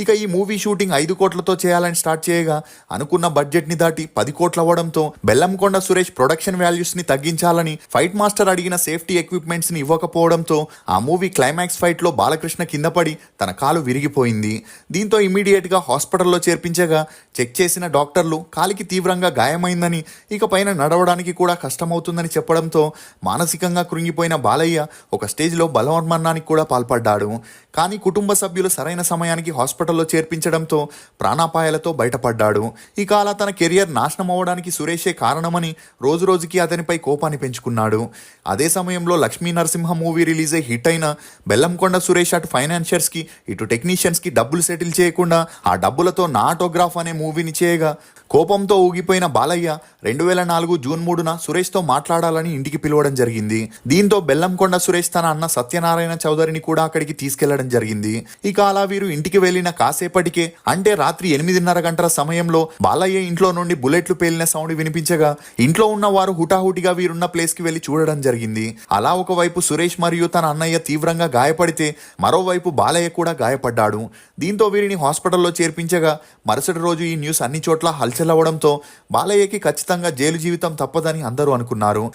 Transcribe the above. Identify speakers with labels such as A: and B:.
A: ఇక ఈ movie shooting 5 కోట్లతో చేయాలని స్టార్ట్ చేయగా అనుకున్న బడ్జెట్ ని దాటి 10 కోట్లు అవ్వడంతో బెల్లంకొండ సురేష్ ప్రొడక్షన్ వాల్యూస్ ని తగ్గించాలని ఫైట్ మాస్టర్ అడిగిన సేఫ్టీ ఎక్విప్మెంట్స్ ని ఇవ్వకపోవడంతో ఆ మూవీ క్లైమాక్స్ ఫైట్ లో బాలకృష్ణ కింద పడి తన కాలు విరిగిపోయింది. దీంతో ఇమీడియట్ గా హాస్పిటల్లో చేర్పించగా చెక్ చేసిన డాక్టర్లు కాలికి తీవ్రంగా గాయమైందని ఇక పైన నడవడానికి కూడా కష్టమవుతుందని చెప్పడంతో మానసికంగా కృంగిపోయిన బాలయ్య ఒక స్టేజ్లో బలవన్మరణానికి కూడా పాల్పడ్డాడు. కానీ కుటుంబ సభ్యులు సరైన సమయానికి హాస్పిటల్లో చేర్పించడంతో ప్రాణాపాయాలతో బయటపడ్డాడు. ఇక అలా తన కెరియర్ నాశనం అవ్వడానికి సురేషే కారణమని రోజు రోజుకి అతనిపై కోపాన్ని పెంచుకున్నాడు. అదే సమయంలో లక్ష్మీ నరసింహ మూవీ రిలీజ్ అయి హిట్ అయిన బెల్లంకొండ సురేష్ అటు ఫైనాన్షియర్స్ కి ఇటు టెక్నీషియన్స్ కి డబ్బులు సెటిల్ చేయకుండా ఆ డబ్బులతో నా ఆటోగ్రాఫ్ అనే మూవీని చేయగా కోపంతో ఊగిపోయిన బాలయ్య 2004 జూన్ 3న సురేష్తో మాట్లాడాలని ఇంటికి పిలవడం జరిగింది. దీంతో బెల్లంకొండ సురేష్ తన అన్న సత్యనారాయణ చౌదరిని కూడా అక్కడికి తీసుకెళ్లడం జరిగింది. ఇక అలా వీరు ఇంటికి వెళ్లిన కాసేపటికే అంటే రాత్రి 8:30 గంటల సమయంలో బాలయ్య ఇంట్లో నుండి బుల్లెట్లు పేలిన సౌండ్ వినిపించగా ఇంట్లో ఉన్న వారు హుటాహుటిగా వీరున్న ప్లేస్ కి వెళ్లి చూడడం జరిగింది. అలా ఒకవైపు సురేష్ మరియు తన అన్నయ్య తీవ్రంగా గాయపడితే మరోవైపు బాలయ్య కూడా గాయపడ్డాడు. దీంతో వీరిని హాస్పిటల్లో చేర్పించగా మరుసటి రోజు ఈ న్యూస్ అన్ని చోట్ల హల్చల్ అవ్వడంతో బాలయ్యకి ఖచ్చితంగా జైలు జీవితం తప్పదని అందరూ అనుకున్నారు.